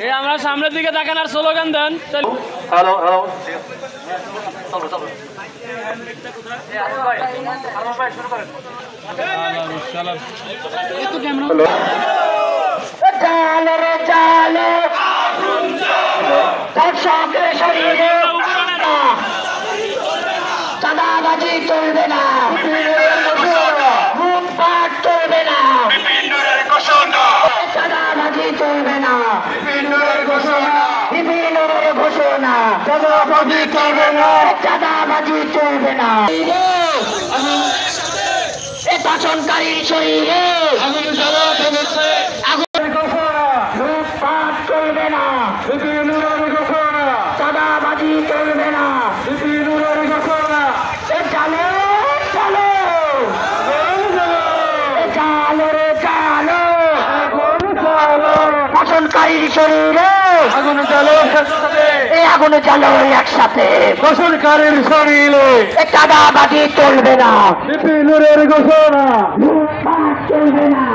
এই আমরা সামনের দিকে দেখেন আর স্লোগান দেন। হ্যালো হ্যালো চাঁদাবাজি চলবে না, লুটপাট চলবে না, চাঁদাবাজি চলবে না, বিপিনের ঘোষণা, চাঁদাবাজি চলবে না, চাঁদাবাজি চলবে না। শাসনকারীর শরীরে লুটপাট চলবে না, চাঁদাবাজি চলবে না, চালো চালো চালো রে চালো, শাসনকারীর শরীরে আগুন জ্বালো, এই আগুন জ্বালো একসাথে, শাসনকারীর শরীরে চাঁদাবাজি চলবে না, বিপিনের ঘোষণা, লুটপাট চলবে না।